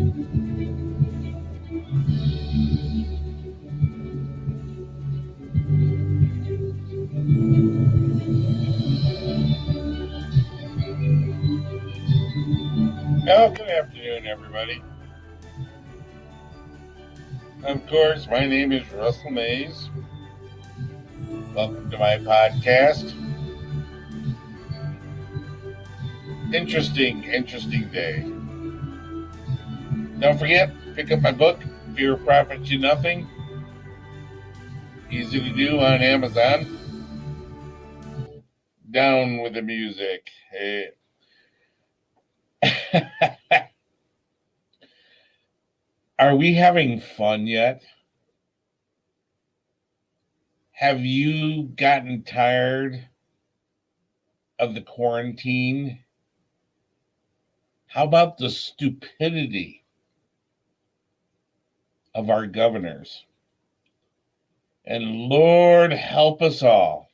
Oh, good afternoon, everybody. Of course, my name is Russell Mays. Welcome to my podcast. Interesting day. Don't forget, pick up my book, Fear Profits You Nothing. Easy to do on Amazon. Down with the music. Hey. Are we having fun yet? Have you gotten tired of the quarantine? How about the stupidity of our governors? And Lord help us all.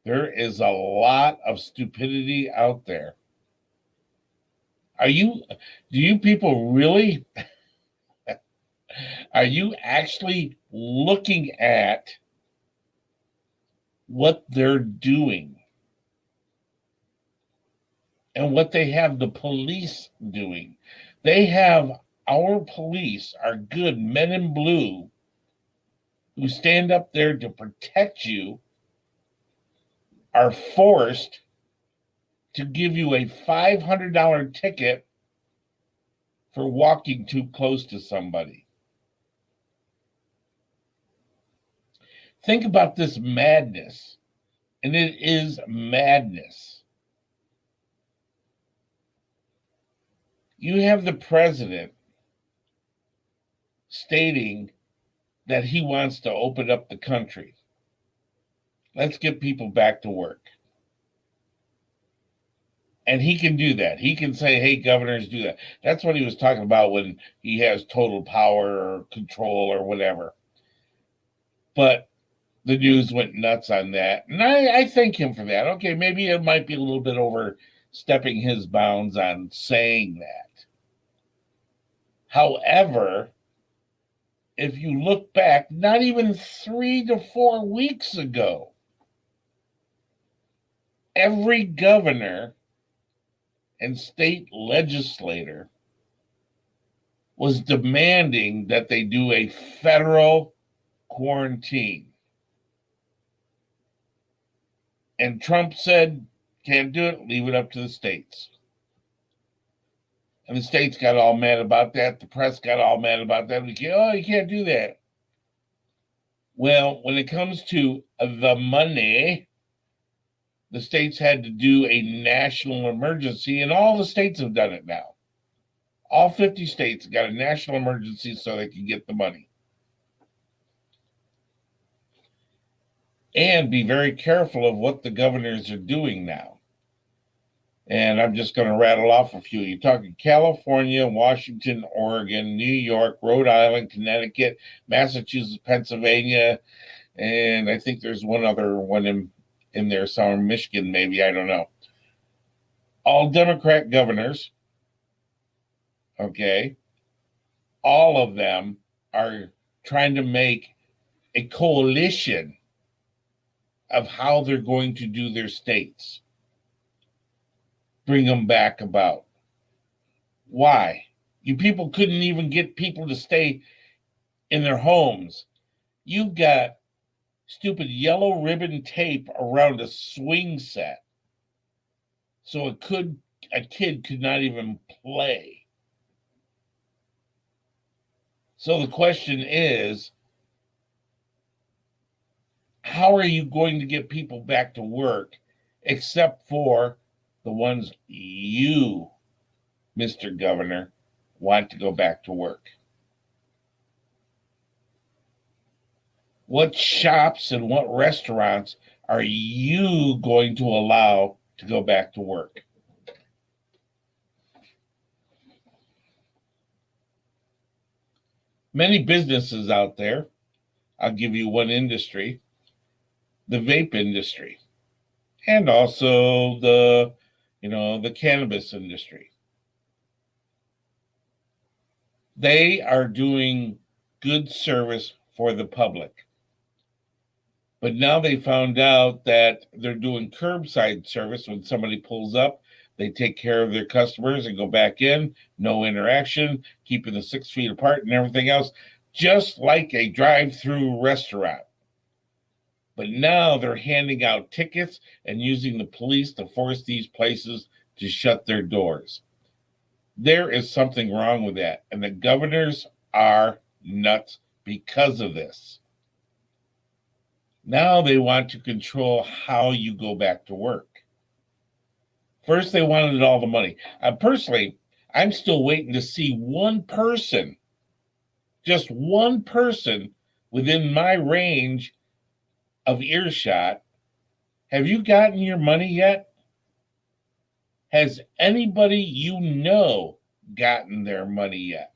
There is a lot of stupidity out there. Do you people really, are you actually looking at what they're doing and what they have the police doing? Our police are good men in blue who stand up there to protect you, are forced to give you a $500 ticket for walking too close to somebody. Think about this madness, and it is madness. You have the president stating that he wants to open up the country. Let's get people back to work. And he can do that. He can say, hey, governors, do that. That's what he was talking about when he has total power or control or whatever. But the news went nuts on that. And I thank him for that. Okay, maybe it might be a little bit overstepping his bounds on saying that. However, if you look back, not even 3 to 4 weeks ago, every governor and state legislator was demanding that they do a federal quarantine. And Trump said, can't do it, leave it up to the states. And the states got all mad about that. The press got all mad about that. You can't do that. Well, when it comes to the money, the states had to do a national emergency, and all the states have done it now. All 50 states got a national emergency so they can get the money. And be very careful of what the governors are doing now. And I'm just going to rattle off a few. You're talking California, Washington, Oregon, New York, Rhode Island, Connecticut, Massachusetts, Pennsylvania, and I think there's one other one in there somewhere, Michigan, maybe, I don't know. All Democrat governors, okay, all of them are trying to make a coalition of how they're going to do their states. Bring them back about. Why? You people couldn't even get people to stay in their homes. You've got stupid yellow ribbon tape around a swing set. So a kid could not even play. So the question is, how are you going to get people back to work except for the ones you, Mr. Governor, want to go back to work? What shops and what restaurants are you going to allow to go back to work? Many businesses out there, I'll give you one industry, the vape industry, and also the cannabis industry. They are doing good service for the public. But now they found out that they're doing curbside service. When somebody pulls up, they take care of their customers and go back in, no interaction, keeping the 6 feet apart and everything else, just like a drive-through restaurant. But now they're handing out tickets and using the police to force these places to shut their doors. There is something wrong with that. And the governors are nuts because of this. Now they want to control how you go back to work. First, they wanted all the money. Personally, I'm still waiting to see one person, just one person within my range of earshot. Have you gotten your money yet? Has anybody you know gotten their money yet?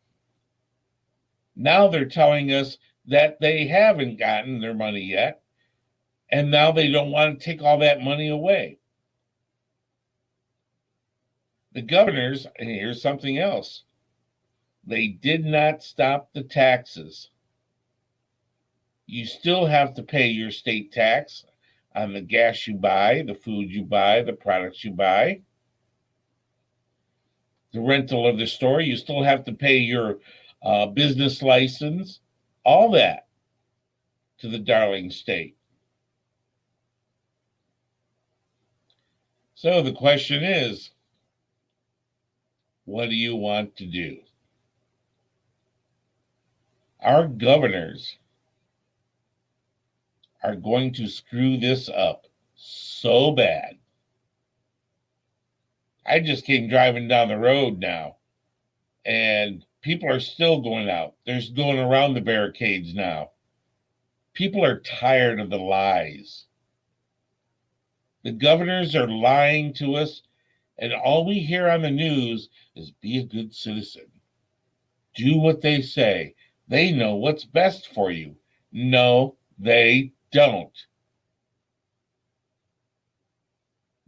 Now they're telling us that they haven't gotten their money yet, and now they don't want to take all that money away. The governors, and here's something else, they did not stop the taxes. You still have to pay your state tax on the gas you buy, the food you buy, the products you buy, the rental of the store. You still have to pay your business license, all that to the darling state. So the question is, what do you want to do? Our governors are going to screw this up so bad. I just came driving down the road now, and people are still going out. They're going around the barricades now. People are tired of the lies. The governors are lying to us, and all we hear on the news is be a good citizen. Do what they say. They know what's best for you. No, they don't.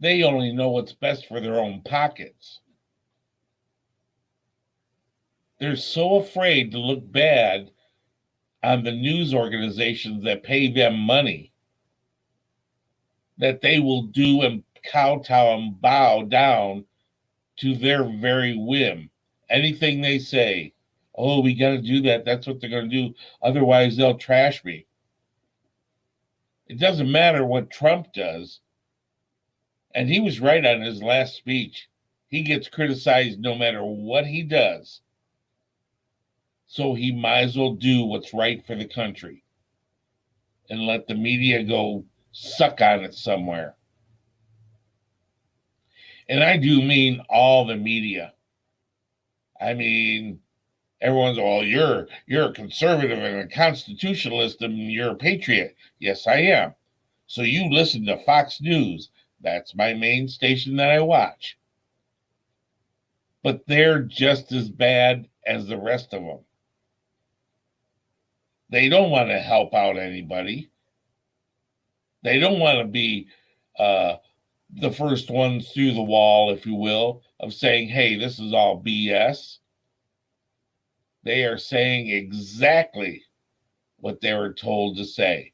They only know what's best for their own pockets. They're so afraid to look bad on the news organizations that pay them money that they will do and kowtow and bow down to their very whim. Anything they say, oh, we got to do that. That's what they're going to do. Otherwise, they'll trash me. It doesn't matter what Trump does. And he was right on his last speech. He gets criticized no matter what he does. So he might as well do what's right for the country and let the media go suck on it somewhere. And I do mean all the media. I mean, everyone's, well, you're a conservative and a constitutionalist and you're a patriot. Yes, I am. So you listen to Fox News. That's my main station that I watch. But they're just as bad as the rest of them. They don't want to help out anybody. They don't want to be the first ones through the wall, if you will, of saying, hey, this is all BS. They are saying exactly what they were told to say.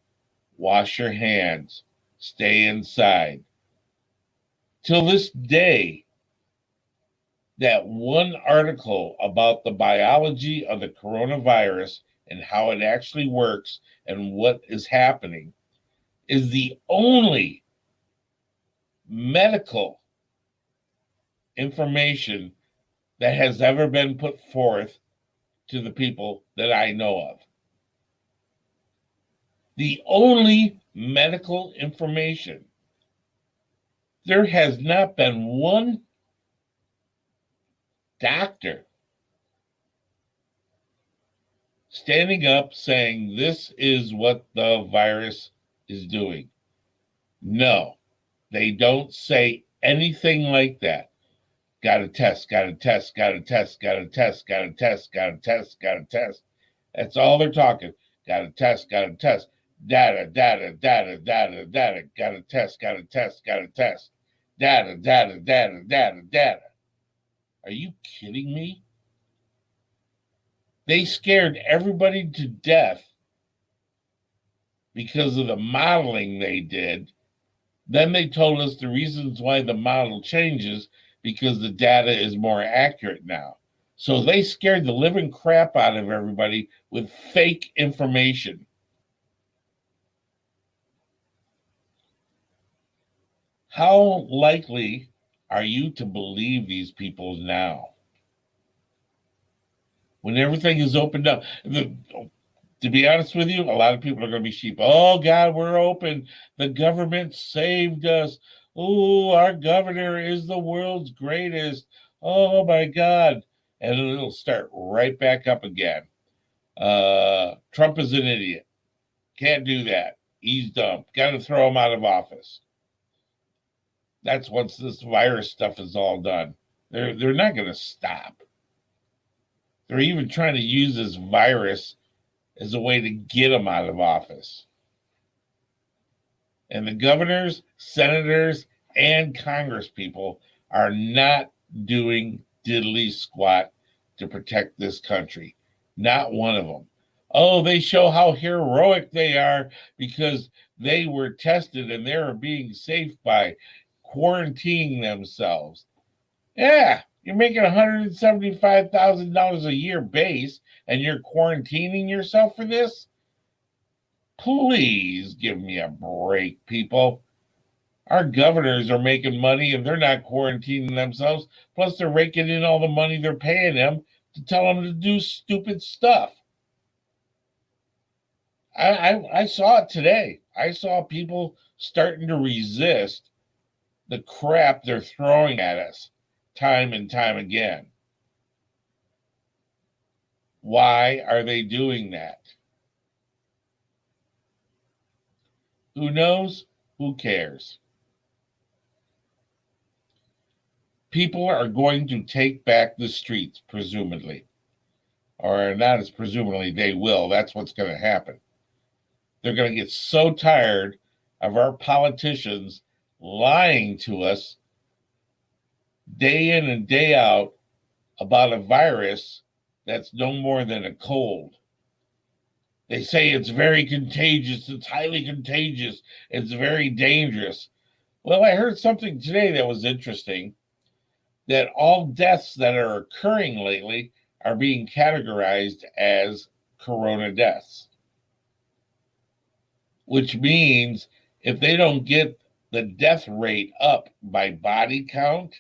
Wash your hands. Stay inside. Till this day, that one article about the biology of the coronavirus and how it actually works and what is happening is the only medical information that has ever been put forth to the people that I know of. The only medical information. There has not been one doctor standing up saying this is what the virus is doing. No, they don't say anything like that. Got to test, got to test, got to test, got to test, got to test, got to test, got to test. That's all they're talking. Got to test, got to test. Data, data, data, data, data. Got to test, got to test, got to test. Data, data, data, data, data. Are you kidding me? They scared everybody to death because of the modeling they did. Then they told us the reasons why the model changes because the data is more accurate now. So they scared the living crap out of everybody with fake information. How likely are you to believe these people now? When everything is opened up, to be honest with you, a lot of people are going to be sheep. Oh, God, we're open. The government saved us. Oh, our governor is the world's greatest. Oh, my God. And it'll start right back up again. Trump is an idiot. Can't do that. He's dumb. Got to throw him out of office. That's once this virus stuff is all done. They're not going to stop. They're even trying to use this virus as a way to get him out of office. And the governors, senators, and Congress people are not doing diddly squat to protect this country. Not one of them. Oh, they show how heroic they are because they were tested and they are being safe by quarantining themselves. Yeah, you're making $175,000 a year base and you're quarantining yourself for this? Please give me a break, people. Our governors are making money and they're not quarantining themselves. Plus, they're raking in all the money they're paying them to tell them to do stupid stuff. I saw it today. I saw people starting to resist the crap they're throwing at us time and time again. Why are they doing that? Who knows? Who cares? People are going to take back the streets, presumably. Or not as presumably, they will. That's what's going to happen. They're going to get so tired of our politicians lying to us day in and day out about a virus that's no more than a cold. They say it's very contagious, it's highly contagious, it's very dangerous. Well, I heard something today that was interesting, that all deaths that are occurring lately are being categorized as corona deaths, which means if they don't get the death rate up by body count,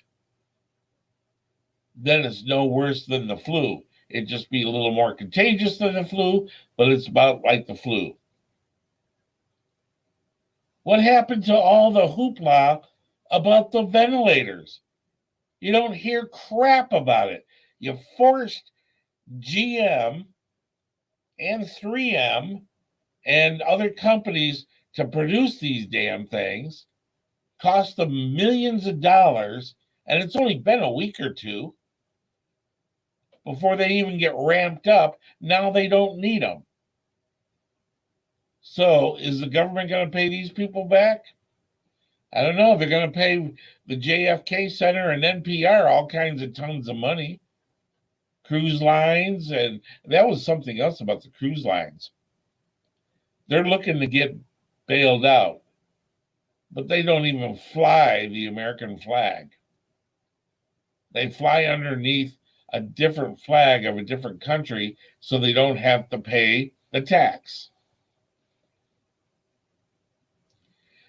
then it's no worse than the flu. It'd just be a little more contagious than the flu, but it's about like the flu. What happened to all the hoopla about the ventilators? You don't hear crap about it. You forced GM and 3M and other companies to produce these damn things, cost them millions of dollars, and it's only been a week or two before they even get ramped up. Now they don't need them. So is the government going to pay these people back? I don't know. They're going to pay the JFK Center and NPR all kinds of tons of money. Cruise lines, and that was something else about the cruise lines. They're looking to get bailed out, but they don't even fly the American flag. They fly underneath a different flag of a different country so they don't have to pay the tax.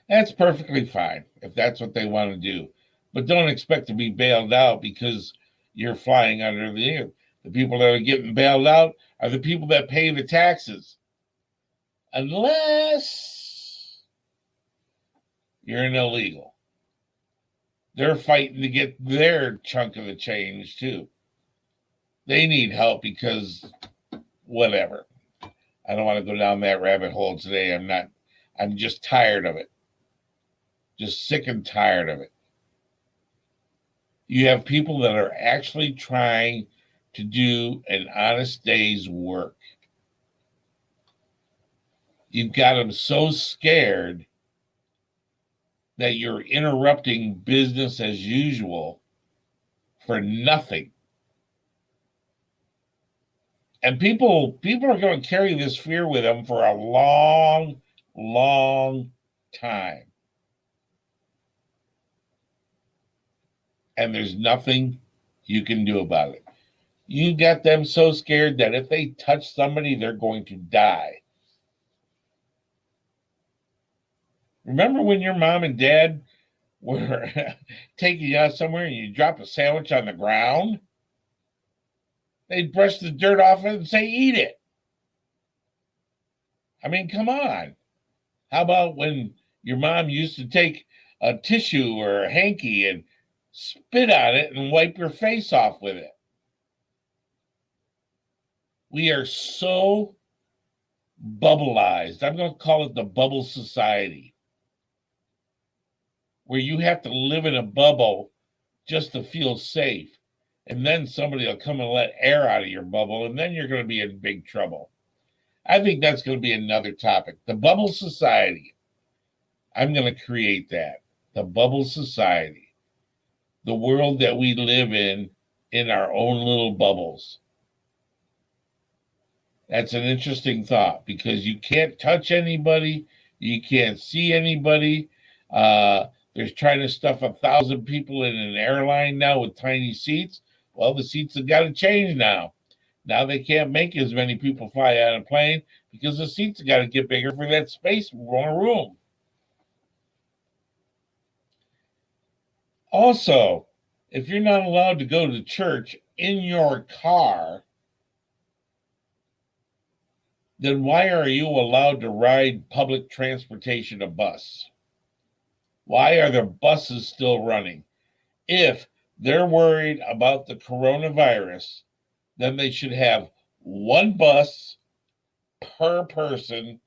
That's perfectly fine if that's what they want to do. But don't expect to be bailed out because you're flying under the air. The people that are getting bailed out are the people that pay the taxes. Unless you're an illegal. They're fighting to get their chunk of the change too. They need help because whatever. I don't want to go down that rabbit hole today. I'm just tired of it. Just sick and tired of it. You have people that are actually trying to do an honest day's work. You've got them so scared that you're interrupting business as usual for nothing. And people are going to carry this fear with them for a long, long time. And there's nothing you can do about it. You got them so scared that if they touch somebody, they're going to die. Remember when your mom and dad were taking you out somewhere and you dropped a sandwich on the ground? They'd brush the dirt off it and say, eat it. I mean, come on. How about when your mom used to take a tissue or a hanky and spit on it and wipe your face off with it? We are so bubbleized. I'm going to call it the bubble society, where you have to live in a bubble just to feel safe. And then somebody will come and let air out of your bubble, and then you're going to be in big trouble. I think that's going to be another topic. The bubble society. I'm going to create that. The bubble society. The world that we live in our own little bubbles. That's an interesting thought because you can't touch anybody. You can't see anybody. There's trying to stuff 1,000 people in an airline now with tiny seats. Well, the seats have got to change now. Now they can't make as many people fly on a plane because the seats have got to get bigger for that space room. Also, if you're not allowed to go to church in your car, then why are you allowed to ride public transportation, a bus? Why are the buses still running? If they're worried about the coronavirus, then they should have one bus per person,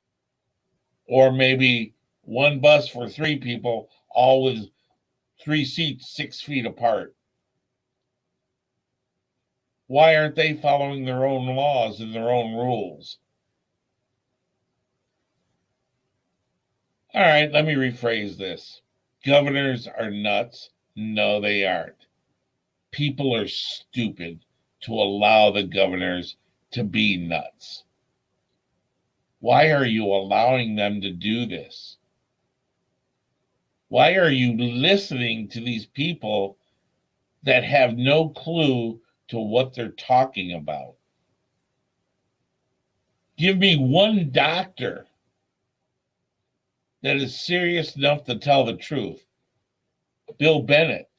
or maybe one bus for 3 people, all with 3 seats 6 feet apart. Why aren't they following their own laws and their own rules? All right, let me rephrase this. Governors are nuts. No, they aren't. People are stupid to allow the governors to be nuts. Why are you allowing them to do this? Why are you listening to these people that have no clue to what they're talking about? Give me one doctor that is serious enough to tell the truth. Bill Bennett.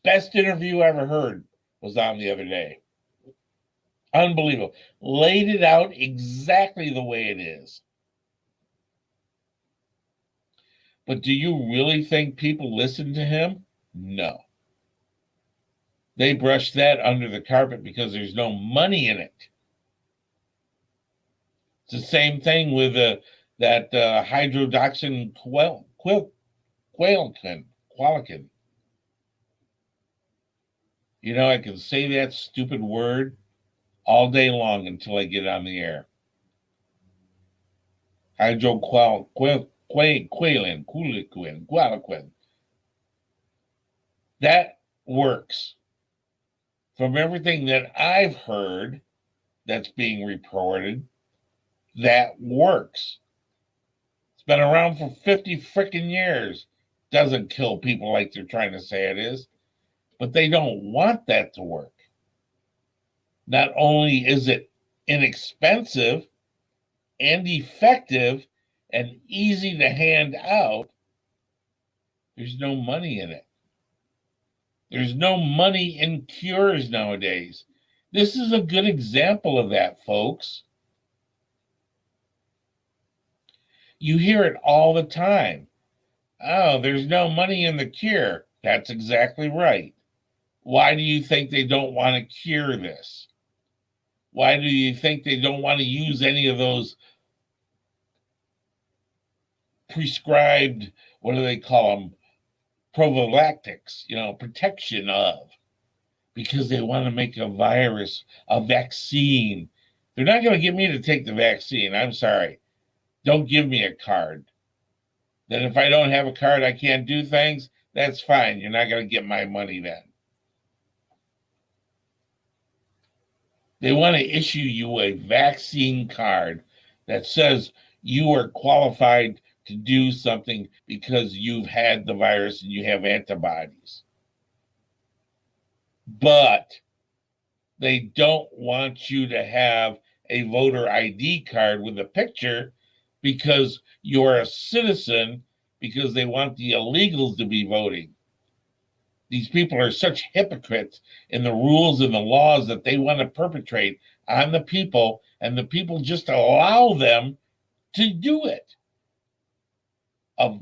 Best interview I ever heard was on the other day. Unbelievable. Laid it out exactly the way it is. But do you really think people listen to him? No. They brush that under the carpet because there's no money in it. It's the same thing with that hydrodoxin qualican. You know, I can say that stupid word all day long until I get on the air. Qualiquin. That works. From everything that I've heard that's being reported, that works. It's been around for 50 freaking years. Doesn't kill people like they're trying to say it is, but they don't want that to work. Not only is it inexpensive and effective and easy to hand out, there's no money in it. There's no money in cures nowadays. This is a good example of that, folks. You hear it all the time. Oh, there's no money in the cure. That's exactly right. Why do you think they don't want to cure this? Why do you think they don't want to use any of those prescribed, what do they call them? Prophylactics, protection of. Because they want to make a virus, a vaccine. They're not going to get me to take the vaccine. I'm sorry. Don't give me a card. Then if I don't have a card, I can't do things. That's fine. You're not going to get my money then. They want to issue you a vaccine card that says you are qualified to do something because you've had the virus and you have antibodies. But they don't want you to have a voter ID card with a picture because you're a citizen, because they want the illegals to be voting. These people are such hypocrites in the rules and the laws that they want to perpetrate on the people, and the people just allow them to do it. A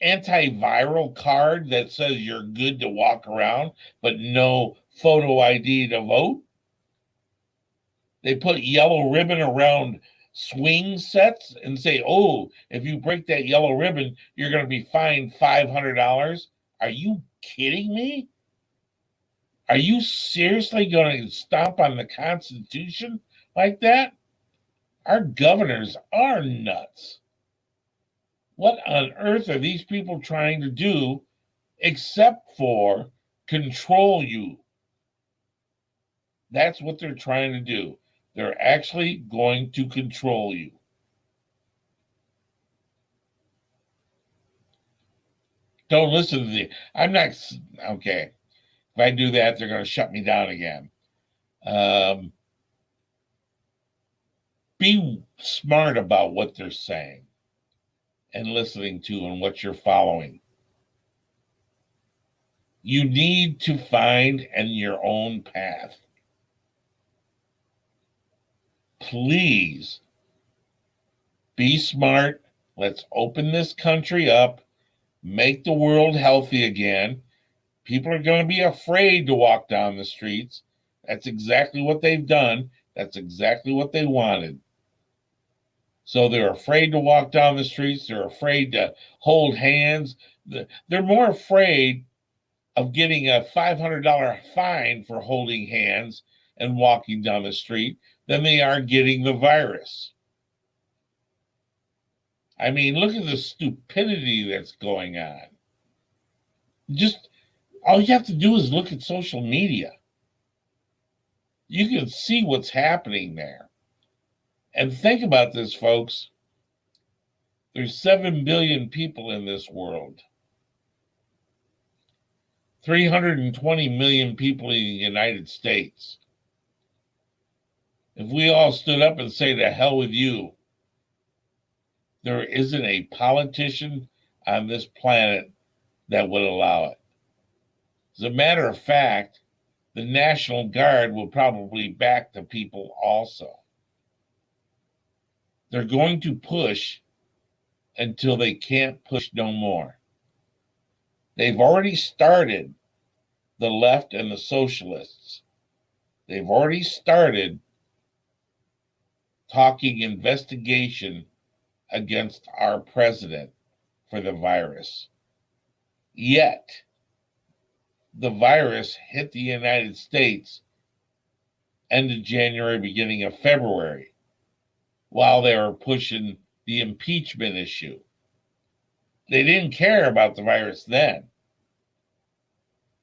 antiviral card that says you're good to walk around, but no photo ID to vote. They put yellow ribbon around swing sets and say, oh, if you break that yellow ribbon, you're going to be fined $500. Are you kidding me? Are you seriously going to stomp on the Constitution like that? Our governors are nuts. What on earth are these people trying to do except for control you? That's what they're trying to do. They're actually going to control you. Don't listen to the. I'm not. Okay. If I do that, they're going to shut me down again. Be smart about what they're saying and listening to and what you're following. You need to find your own path. Please be smart. Let's open this country up, make the world healthy again. People are going to be afraid to walk down the streets. That's exactly what they've done. That's exactly what they wanted. So they're afraid to walk down the streets. They're afraid to hold hands. They're more afraid of getting a $500 fine for holding hands and walking down the street than they are getting the virus. I mean, look at the stupidity that's going on. Just all you have to do is look at social media. You can see what's happening there. And think about this, folks. There's 7 billion people in this world. 320 million people in the United States. If we all stood up and say, to hell with you, there isn't a politician on this planet that would allow it. As a matter of fact, the National Guard will probably back the people also. They're going to push until they can't push no more. They've already started, the left and the socialists. They've already started talking investigation against our president for the virus. Yet, the virus hit the United States end of January, beginning of February, while they were pushing the impeachment issue. They didn't care about the virus then.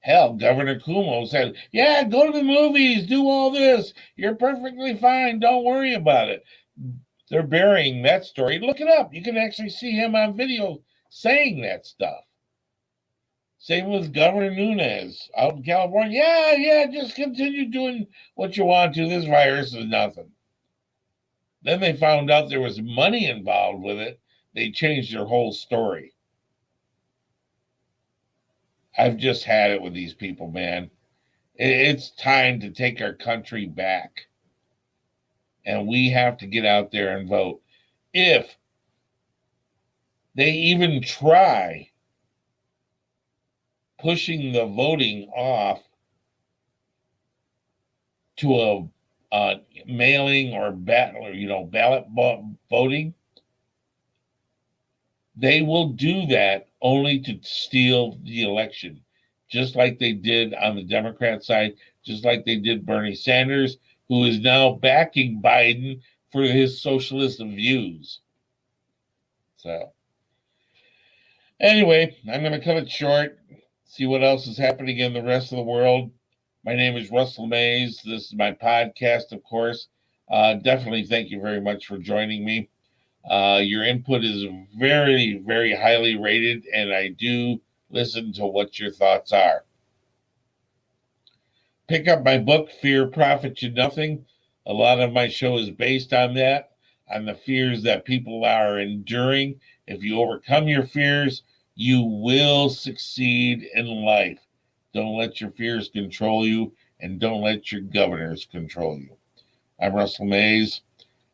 Hell, Governor Cuomo said, yeah, go to the movies, do all this. You're perfectly fine. Don't worry about it. They're burying that story. Look it up. You can actually see him on video saying that stuff. Same with Governor Nunes out in California. Yeah, just continue doing what you want to. This virus is nothing. Then they found out there was money involved with it. They changed their whole story. I've just had it with these people, man. It's time to take our country back. And we have to get out there and vote. If they even try pushing the voting off to a mailing or ballot voting, they will do that only to steal the election, just like they did on the Democrat side, just like they did Bernie Sanders, who is now backing Biden for his socialist views. So, anyway, I'm going to cut it short, see what else is happening in the rest of the world. My name is Russell Mays. This is my podcast, of course. Definitely thank you very much for joining me. Your input is very, very highly rated, and I do listen to what your thoughts are. Pick up my book, Fear Profits You Nothing. A lot of my show is based on that, on the fears that people are enduring. If you overcome your fears, you will succeed in life. Don't let your fears control you, and don't let your governors control you. I'm Russell Mays.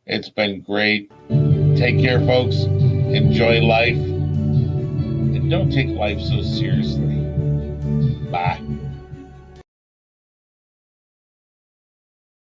It's been great. Take care, folks. Enjoy life. And don't take life so seriously. Bye.